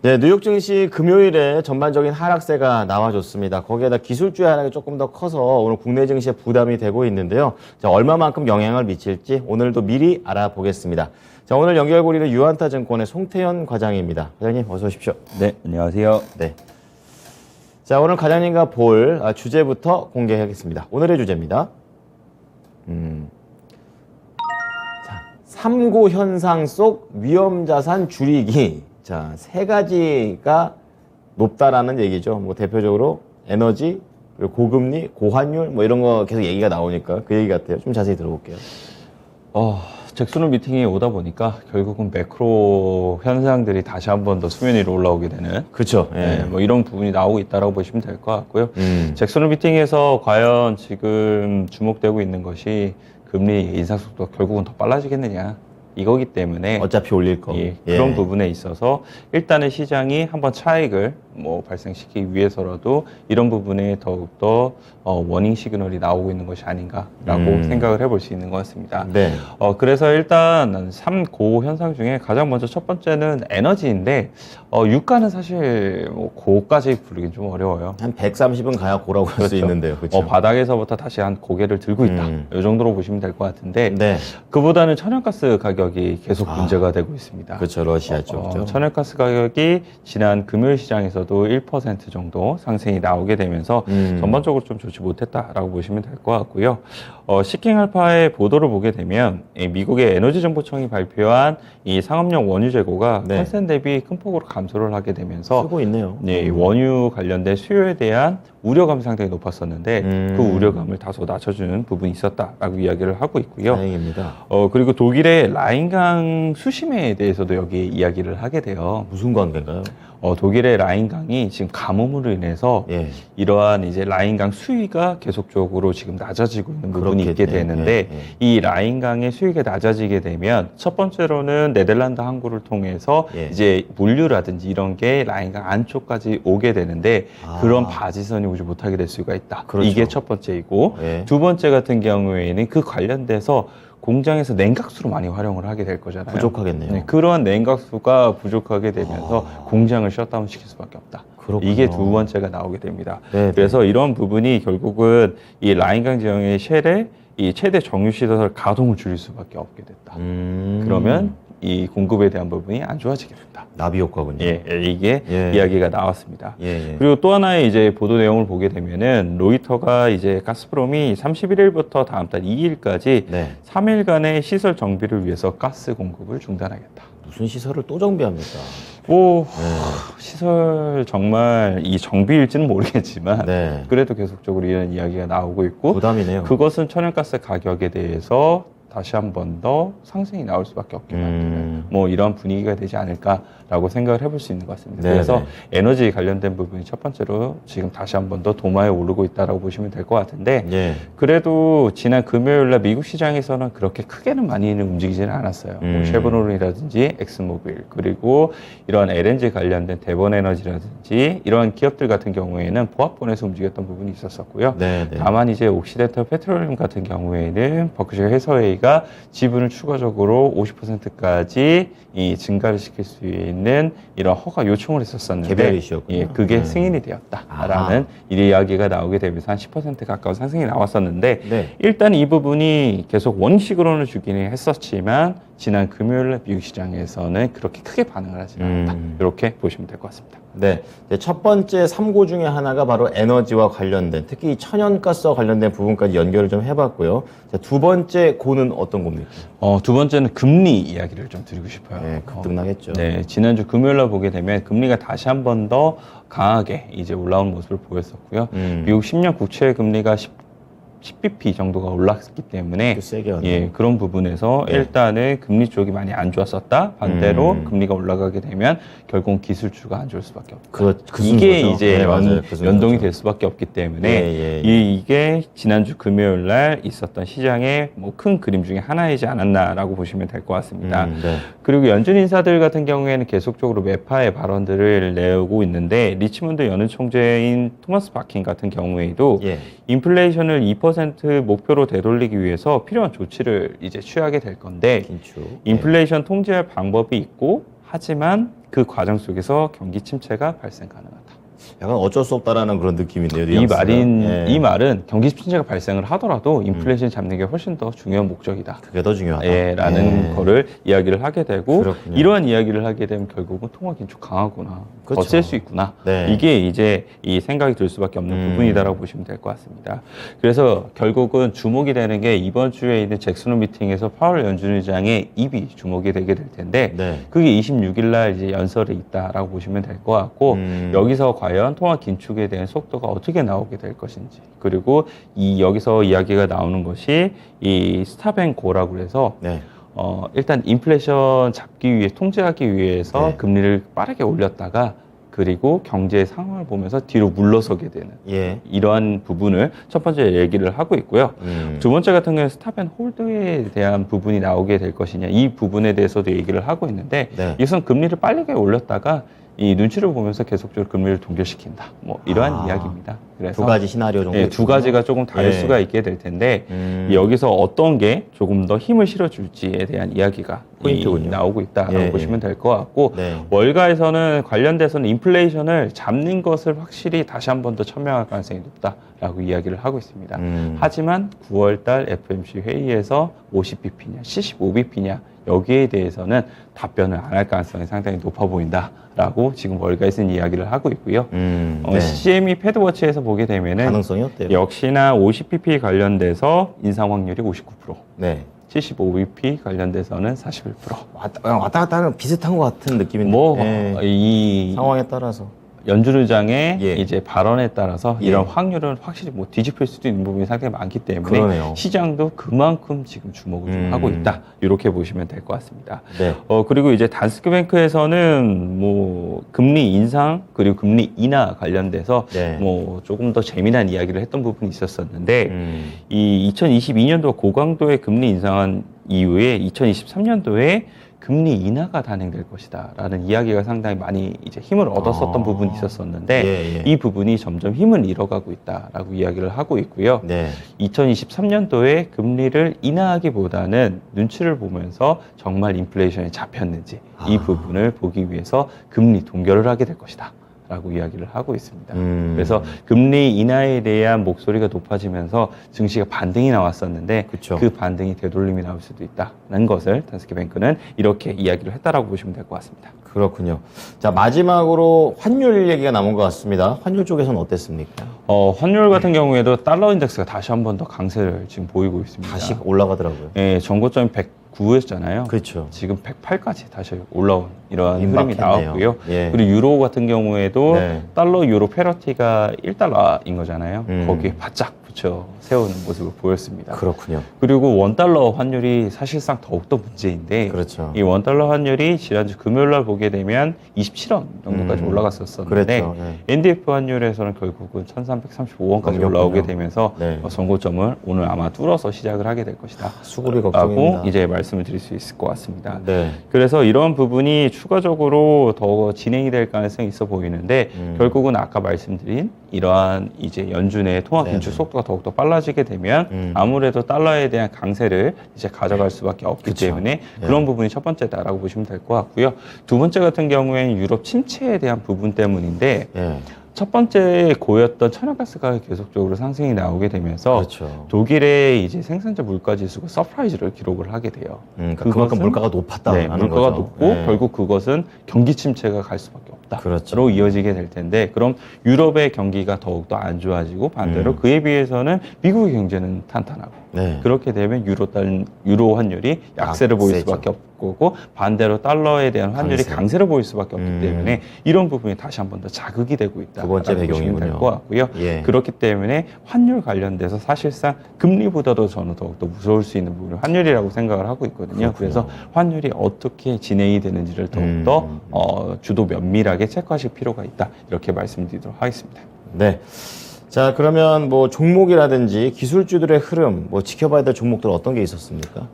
네, 뉴욕 증시 금요일에 전반적인 하락세가 나와줬습니다. 거기에다 기술주의 하락이 조금 더 커서 오늘 국내 증시에 부담이 되고 있는데요. 자, 얼마만큼 영향을 미칠지 오늘도 미리 알아보겠습니다. 자, 오늘 연결고리는 유한타증권의 송태현 과장입니다. 과장님, 어서 오십시오. 네, 안녕하세요. 네. 자, 오늘 과장님과 볼 주제부터 공개하겠습니다. 오늘의 주제입니다. 자, 3고 현상 속 위험자산 줄이기. 자, 세 가지가 높다라는 얘기죠. 뭐 대표적으로 에너지, 그리고 고금리, 고환율 뭐 이런 거 계속 얘기가 나오니까 그 얘기 같아요. 좀 자세히 들어볼게요. 잭슨홀 미팅이 오다 보니까 결국은 매크로 현상들이 다시 한 번 더 수면 위로 올라오게 되는 그렇죠. 네, 뭐 이런 부분이 나오고 있다라고 보시면 될 것 같고요. 잭슨홀 미팅에서 과연 지금 주목되고 있는 것이 금리 인상 속도가 결국은 더 빨라지겠느냐 이거기 때문에 어차피 올릴 거. 그런 부분에 있어서 일단은 시장이 한번 차익을 뭐 발생시키기 위해서라도 이런 부분에 더욱더 워닝 시그널이 나오고 있는 것이 아닌가라고 생각을 해볼 수 있는 것 같습니다. 네. 그래서 일단 3고 현상 중에 가장 먼저 첫 번째는 에너지인데 유가는 사실 뭐 고까지 부르긴 좀 어려워요. 한 130은 가야 고라고 할 수 있는데요. 그렇죠. 바닥에서부터 다시 한 고개를 들고 있다. 이 정도로 보시면 될 것 같은데 네. 그보다는 천연가스 가격이 계속 문제가 되고 있습니다. 그렇죠. 러시아 쪽. 천연가스 가격이 지난 금요일 시장에서도 1% 정도 상승이 나오게 되면서 전반적으로 좀 좋지 못했다라고 보시면 될 것 같고요. 시킹알파의 보도를 보게 되면 미국의 에너지정보청이 발표한 이 상업용 원유 재고가 네. 컨센 대비 큰 폭으로 감소를 하게 되면서 쓰고 있네요. 네, 원유 관련된 수요에 대한 우려감이 상당히 높았었는데 그 우려감을 다소 낮춰주는 부분이 있었다라고 이야기를 하고 있고요. 다행입니다. 그리고 독일의 라인강 수심에 대해서도 여기 이야기를 하게 돼요. 무슨 관계인가요? 독일의 라인강이 지금 가뭄으로 인해서 예. 이러한 이제 라인강 수위가 계속적으로 지금 낮아지고 있는 부분이 있게 그렇겠네요. 되는데 예, 예. 이 라인강의 수위가 낮아지게 되면 첫 번째로는 네덜란드 항구를 통해서 예. 이제 물류라든지 이런 게 라인강 안쪽까지 오게 되는데 그런 바지선이 오지 못하게 될 수가 있다. 그렇죠. 이게 첫 번째이고 예. 두 번째 같은 경우에는 그 관련돼서 공장에서 냉각수로 많이 활용을 하게 될 거잖아요. 부족하겠네요. 네, 그러한 냉각수가 부족하게 되면서 공장을 셧다운 시킬 수밖에 없다. 그렇군요. 이게 두 번째가 나오게 됩니다. 네, 그래서 이런 부분이 결국은 이 라인강 지형의 쉘의 이 최대 정유 시설 가동을 줄일 수밖에 없게 됐다. 그러면 이 공급에 대한 부분이 안 좋아지게 된다. 나비 효과군요. 이게 예. 이야기가 나왔습니다. 예. 그리고 또 하나의 이제 보도 내용을 보게 되면은 로이터가 이제 가스프롬이 31일부터 다음 달 2일까지 네. 3일간의 시설 정비를 위해서 가스 공급을 중단하겠다. 무슨 시설을 또 정비합니까? 시설 정말 이 정비일지는 모르겠지만 네. 그래도 계속적으로 이런 이야기가 나오고 있고 부담이네요. 그것은 천연가스 가격에 대해서 다시 한 번 더 상승이 나올 수밖에 없게 만드는 뭐 이런 분위기가 되지 않을까라고 생각을 해볼 수 있는 것 같습니다. 네네. 그래서 에너지 관련된 부분이 첫 번째로 지금 다시 한 번 더 도마에 오르고 있다라고 보시면 될 것 같은데 예. 그래도 지난 금요일날 미국 시장에서는 그렇게 크게는 많이는 움직이지는 않았어요. 뭐 쉐보론이라든지 엑스모빌 그리고 이런 LNG 관련된 대본에너지라든지 이런 기업들 같은 경우에는 보합권에서 움직였던 부분이 있었었고요. 네. 다만 이제 옥시덴탈 페트롤리움 같은 경우에는 버크셔 해서웨이가 지분을 추가적으로 50%까지 이 증가를 시킬 수 있는 이런 허가 요청을 했었었는데 개별 이슈였군요. 그게 승인이 되었다라는 이야기가 나오게 되면서 한 10% 가까운 상승이 나왔었는데 네. 일단 이 부분이 계속 원식으로는 주기는 했었지만 지난 금요일 미국 시장에서는 그렇게 크게 반응을 하지 않았다. 이렇게 보시면 될 것 같습니다. 네. 이제 첫 번째 3고 중에 하나가 바로 에너지와 관련된, 특히 천연가스와 관련된 부분까지 연결을 좀 해봤고요. 자, 두 번째 고는 어떤 겁니까? 두 번째는 금리 이야기를 좀 드리고 싶어요. 네, 급등나겠죠. 네, 지난주 금요일날 보게 되면 금리가 다시 한 번 더 강하게 이제 올라오는 모습을 보였었고요. 미국 10년 국채 금리가 10bp 정도가 올랐기 때문에 세게 왔네요. 그런 부분에서 일단은 금리 쪽이 많이 안 좋았었다. 반대로 금리가 올라가게 되면 결국 기술주가 안 좋을 수밖에 없다. 이게 순서죠. 이제 네, 맞아요. 연동이 될 수밖에 없기 때문에 이게 지난주 금요일 날 있었던 시장의 뭐 큰 그림 중에 하나이지 않았나라고 보시면 될 것 같습니다. 네. 그리고 연준 인사들 같은 경우에는 계속적으로 매파의 발언들을 내오고 있는데 리치몬드 연은 총재인 토마스 바킨 같은 경우에도 인플레이션을 2% 목표로 되돌리기 위해서 필요한 조치를 이제 취하게 될 건데 긴축. 인플레이션 통제할 방법이 있고 하지만 그 과정 속에서 경기 침체가 발생 가능하다. 약간 어쩔 수 없다라는 그런 느낌인데요. 이 뉘앙스가. 말은 경기 침체가 발생을 하더라도 인플레이션 잡는 게 훨씬 더 중요한 목적이다. 그게 더 중요하다. 라는 거를 이야기를 하게 되고 그렇군요. 이러한 이야기를 하게 되면 결국은 통화 긴축 강하구나. 그렇죠. 더 셀 수 있구나. 네. 이게 이제 이 생각이 들 수밖에 없는 부분이다라고 보시면 될 것 같습니다. 그래서 결국은 주목이 되는 게 이번 주에 있는 잭슨 홀 미팅에서 파월 연준 의장의 입이 주목이 되게 될 텐데 네. 그게 26일 날 이제 연설에 있다라고 보시면 될 것 같고 여기서 과연 통화 긴축에 대한 속도가 어떻게 나오게 될 것인지 그리고 여기서 이야기가 나오는 것이 이 스탑앤고라고 해서 네. 일단 인플레이션 잡기 위해 통제하기 위해서 네. 금리를 빠르게 올렸다가 그리고 경제 상황을 보면서 뒤로 물러서게 되는 예. 이러한 부분을 첫 번째 얘기를 하고 있고요. 두 번째 같은 경우는 스탑앤홀드에 대한 부분이 나오게 될 것이냐 이 부분에 대해서도 얘기를 하고 있는데 네. 이것은 금리를 빠르게 올렸다가 이 눈치를 보면서 계속적으로 금리를 동결시킨다. 뭐 이러한 이야기입니다. 그래서 두 가지 시나리오 정도. 두 가지가 조금 다를 예. 수가 있게 될 텐데 여기서 어떤 게 조금 더 힘을 실어줄지에 대한 이야기가 포인트군요. 나오고 있다라고 예, 보시면 될 것 같고 네. 월가에서는 관련돼서는 인플레이션을 잡는 것을 확실히 다시 한 번 더 천명할 가능성이 높다라고 이야기를 하고 있습니다. 하지만 9월달 FOMC 회의에서 50bp냐 75bp냐 여기에 대해서는 답변을 안 할 가능성이 상당히 높아 보인다라고 지금 월가에 쓴 이야기를 하고 있고요. 네. CME 패드워치에서 보게 되면은 가능성이 어때요? 역시나 50bp 관련돼서 인상 확률이 59%, 네. 75bp 관련돼서는 41%. 왔다 갔다 하는 비슷한 것 같은 느낌인데. 뭐 예. 이 상황에 따라서. 연준 의장의 예. 이제 발언에 따라서 예. 이런 확률은 확실히 뭐 뒤집힐 수도 있는 부분이 상당히 많기 때문에 그러네요. 시장도 그만큼 지금 주목을 좀 하고 있다. 이렇게 보시면 될 것 같습니다. 네. 그리고 이제 단스크뱅크에서는 뭐 금리 인상 그리고 금리 인하 관련돼서 네. 뭐 조금 더 재미난 이야기를 했던 부분이 있었었는데 이 2022년도 고강도의 금리 인상한 이후에 2023년도에 금리 인하가 단행될 것이다라는 이야기가 상당히 많이 이제 힘을 얻었었던 부분이 있었었는데 예, 예. 이 부분이 점점 힘을 잃어가고 있다라고 이야기를 하고 있고요. 네. 2023년도에 금리를 인하하기보다는 눈치를 보면서 정말 인플레이션이 잡혔는지 이 부분을 보기 위해서 금리 동결을 하게 될 것이다. 라고 이야기를 하고 있습니다. 그래서 금리 인하에 대한 목소리가 높아지면서 증시가 반등이 나왔었는데 그쵸. 그 반등이 되돌림이 나올 수도 있다는 것을 단스크뱅크는 이렇게 이야기를 했다라고 보시면 될 것 같습니다. 그렇군요. 자, 마지막으로 환율 얘기가 남은 것 같습니다. 환율 쪽에서는 어땠습니까? 환율 같은 경우에도 달러 인덱스가 다시 한 번 더 강세를 지금 보이고 있습니다. 다시 올라가더라고요. 예, 전고점이 109였잖아요. 그렇죠. 지금 108까지 다시 올라온 이런 흐름이 임박했네요. 나왔고요. 예. 그리고 유로 같은 경우에도 네. 달러 유로 페러티가 1달러인 거잖아요. 음. 거기에 바짝 붙여 세우는 모습을 보였습니다. 그렇군요. 그리고 원달러 환율이 사실상 더욱더 문제인데 그렇죠. 이 원달러 환율이 지난주 금요일 날 보게 되면 27원 정도까지 올라갔었었는데 그랬죠. 네. NDF 환율에서는 결국은 1335원까지 넘겼군요. 올라오게 되면서 네. 전고점을 오늘 아마 뚫어서 시작을 하게 될 것이다. 수급이 걱정입니다. 라고 이제 말씀을 드릴 수 있을 것 같습니다. 네. 그래서 이런 부분이 추가적으로 더 진행이 될 가능성이 있어 보이는데 결국은 아까 말씀드린 이러한 이제 연준의 통화 긴축 네네. 속도가 더욱더 빨라지게 되면 아무래도 달러에 대한 강세를 이제 가져갈 수밖에 없기 그쵸. 때문에 그런 부분이 첫 번째다라고 보시면 될 것 같고요. 두 번째 같은 경우에는 유럽 침체에 대한 부분 때문인데 예. 첫 번째 고였던 천연가스 가격이 계속적으로 상승이 나오게 되면서 그렇죠. 독일의 이제 생산자 물가 지수가 서프라이즈를 기록을 하게 돼요. 그러니까 그만큼 그것은- 물가가 높았다는 네, 거죠. 물가가 높고 예. 결국 그것은 경기 침체가 갈 수밖에 없다. 그렇죠. 로 이어지게 될 텐데 그럼 유럽의 경기가 더욱더 안 좋아지고 반대로 그에 비해서는 미국의 경제는 탄탄하고 네. 그렇게 되면 유로 환율이 약세를 보일 약세죠. 수밖에 없고 반대로 달러에 대한 환율이 강세. 강세를 보일 수밖에 없기 때문에 이런 부분이 다시 한 번 더 자극이 되고 있다. 두 번째 보시면 될 배경이군요. 것 같고요. 예. 그렇기 때문에 환율 관련돼서 사실상 금리보다도 저는 더욱더 무서울 수 있는 부분은 환율이라고 생각을 하고 있거든요. 그래서 환율이 어떻게 진행이 되는지를 더욱더 주도 면밀하게 체크하실 필요가 있다. 이렇게 말씀드리도록 하겠습니다. 네. 자, 그러면 뭐 종목이라든지 기술주들의 흐름, 뭐 지켜봐야 될 종목들 어떤 게 있었습니까?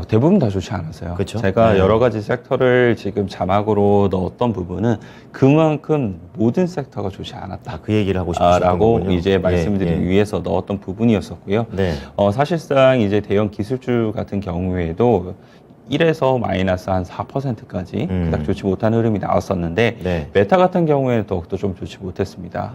대부분 다 좋지 않았어요. 그쵸? 제가 네. 여러 가지 섹터를 지금 자막으로 넣었던 부분은 그만큼 모든 섹터가 좋지 않았다. 그 얘기를 하고 싶으신 라고 거군요. 이제 말씀드리기 예, 예. 위해서 넣었던 부분이었었고요. 네. 사실상 이제 대형 기술주 같은 경우에도 1에서 마이너스 한 4%까지 그닥 좋지 못한 흐름이 나왔었는데 네. 메타 같은 경우에는 더욱더 좀 좋지 못했습니다.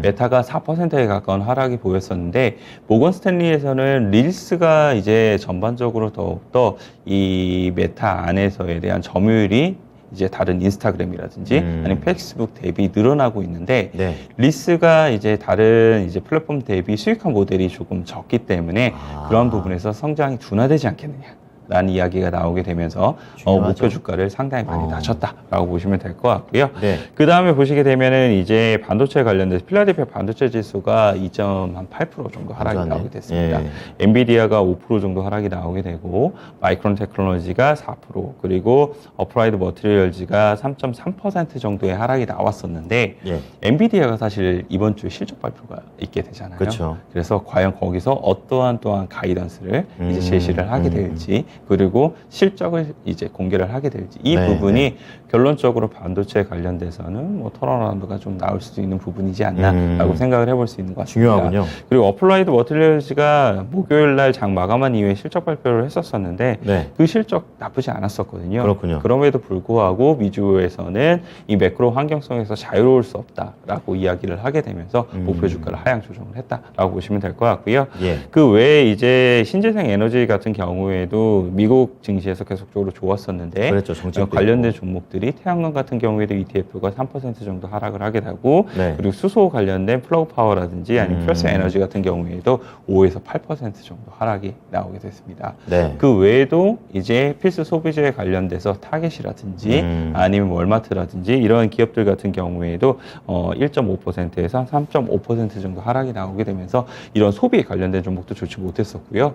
메타가 4%에 가까운 하락이 보였었는데 모건 스탠리에서는 릴스가 이제 전반적으로 더욱더 이 메타 안에서에 대한 점유율이 이제 다른 인스타그램이라든지 아니면 페이스북 대비 늘어나고 있는데 네. 리스가 이제 다른 이제 플랫폼 대비 수익화 모델이 조금 적기 때문에 그런 부분에서 성장이 둔화되지 않겠느냐. 라는 이야기가 나오게 되면서 중요하죠. 목표 주가를 상당히 많이 낮췄다라고 보시면 될 것 같고요. 네. 그 다음에 보시게 되면은 이제 반도체 관련돼서 필라델피아 반도체 지수가 2.8% 정도 하락이 괜찮네. 나오게 됐습니다. 예. 엔비디아가 5% 정도 하락이 나오게 되고 마이크론 테크놀로지가 4% 그리고 어플라이드 머티리얼즈가 3.3% 정도의 하락이 나왔었는데 예. 엔비디아가 사실 이번 주에 실적 발표가 있게 되잖아요. 그렇죠. 그래서 과연 거기서 어떠한 또한 가이던스를 이제 제시를 하게 될지 그리고 실적을 이제 공개를 하게 될지 이 네, 부분이 결론적으로 반도체 관련돼서는 뭐 턴어라운드가 좀 나올 수도 있는 부분이지 않나라고 생각을 해볼 수 있는 것 같습니다. 중요하군요. 그리고 어플라이드 머티리얼즈가 목요일 날 장 마감한 이후에 실적 발표를 했었었는데 네. 그 실적 나쁘지 않았었거든요. 그렇군요. 그럼에도 불구하고 미주에서는 이 매크로 환경성에서 자유로울 수 없다라고 이야기를 하게 되면서 목표 주가를 하향 조정을 했다라고 보시면 될 것 같고요. 예. 그 외에 이제 신재생 에너지 같은 경우에도 미국 증시에서 계속적으로 좋았었는데 그랬죠. 정책도 관련된 있고. 종목들이 태양광 같은 경우에도 ETF가 3% 정도 하락을 하게 되고 네. 그리고 수소 관련된 플러그 파워라든지 아니면 퓨어스 에너지 같은 경우에도 5에서 8% 정도 하락이 나오게 됐습니다. 네. 그 외에도 이제 필수 소비재에 관련돼서 타겟이라든지 아니면 월마트라든지 이런 기업들 같은 경우에도 1.5%에서 3.5% 정도 하락이 나오게 되면서 이런 소비에 관련된 종목도 좋지 못했었고요.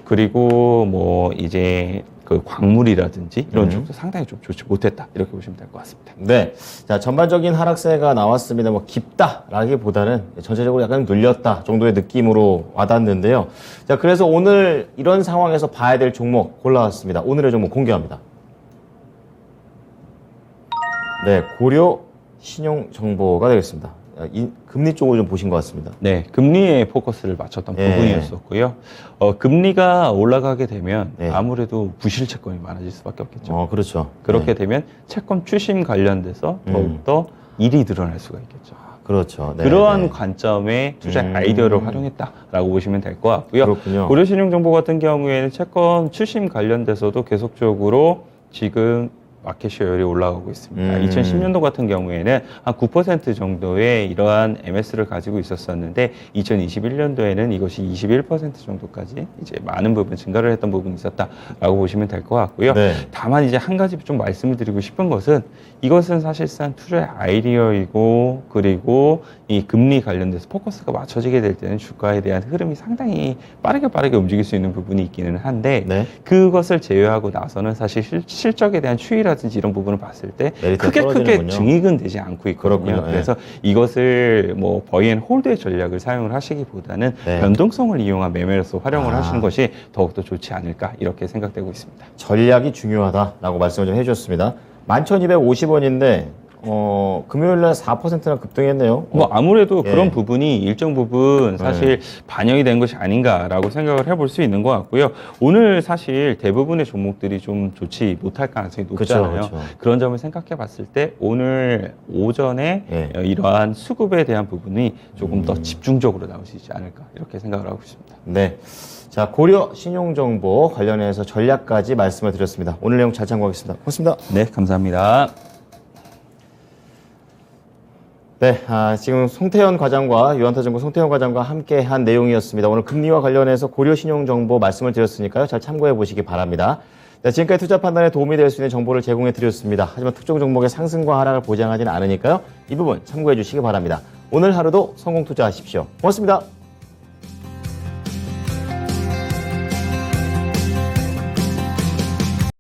그리고 뭐 이제 그 광물이라든지 이런 쪽도 상당히 좀 좋지 못했다 이렇게 보시면 될 것 같습니다. 네. 자, 전반적인 하락세가 나왔습니다. 뭐 깊다라기보다는 전체적으로 약간 눌렸다 정도의 느낌으로 와닿는데요. 자, 그래서 오늘 이런 상황에서 봐야 될 종목 골라왔습니다. 오늘의 종목 공개합니다. 네, 고려 신용정보가 되겠습니다. 금리 쪽으로 좀 보신 것 같습니다. 네, 금리에 포커스를 맞췄던 예. 부분이었었고요. 금리가 올라가게 되면 네. 아무래도 부실 채권이 많아질 수밖에 없겠죠. 그렇죠. 그렇게 네. 되면 채권 추심 관련돼서 더욱더 일이 드러날 수가 있겠죠. 그렇죠. 네, 그러한 네. 관점의 투자 아이디어를 활용했다라고 보시면 될 것 같고요. 그렇군요. 고려신용정보 같은 경우에는 채권 추심 관련돼서도 계속적으로 지금 마켓쉐어율이 올라가고 있습니다. 2010년도 같은 경우에는 한 9% 정도의 이러한 MS를 가지고 있었었는데 2021년도에는 이것이 21% 정도까지 이제 많은 부분 증가를 했던 부분이 있었다라고 보시면 될 것 같고요. 네. 다만 이제 한 가지 좀 말씀을 드리고 싶은 것은 이것은 사실상 투자의 아이디어이고 그리고 이 금리 관련돼서 포커스가 맞춰지게 될 때는 주가에 대한 흐름이 상당히 빠르게 움직일 수 있는 부분이 있기는 한데 네. 그것을 제외하고 나서는 사실 실적에 대한 추이라든지 이런 부분을 봤을 때 메리트가 크게 떨어지는군요. 증익은 되지 않고 있거든요. 그렇군요. 예. 그래서 이것을 뭐 버이앤홀드의 전략을 사용을 하시기보다는 네. 변동성을 이용한 매매로서 활용을 아. 하시는 것이 더욱더 좋지 않을까 이렇게 생각되고 있습니다. 전략이 중요하다라고 말씀을 좀 해주셨습니다. 11,250원인데 금요일 날 4%나 급등했네요. 뭐 아무래도 예. 그런 부분이 일정 부분 사실 반영이 된 것이 아닌가라고 생각을 해볼 수 있는 것 같고요. 오늘 사실 대부분의 종목들이 좀 좋지 못할 가능성이 높잖아요. 그쵸. 그런 점을 생각해 봤을 때 오늘 오전에 예. 이러한 수급에 대한 부분이 조금 더 집중적으로 나올 수 있지 않을까 이렇게 생각을 하고 있습니다. 네. 자, 고려 신용정보 관련해서 전략까지 말씀을 드렸습니다. 오늘 내용 잘 참고하겠습니다. 고맙습니다. 네, 감사합니다. 네, 지금 송태현 과장과 유한타증권 송태현 과장과 함께 한 내용이었습니다. 오늘 금리와 관련해서 고려 신용정보 말씀을 드렸으니까요. 잘 참고해 보시기 바랍니다. 네, 지금까지 투자 판단에 도움이 될 수 있는 정보를 제공해 드렸습니다. 하지만 특정 종목의 상승과 하락을 보장하지는 않으니까요. 이 부분 참고해 주시기 바랍니다. 오늘 하루도 성공 투자하십시오. 고맙습니다.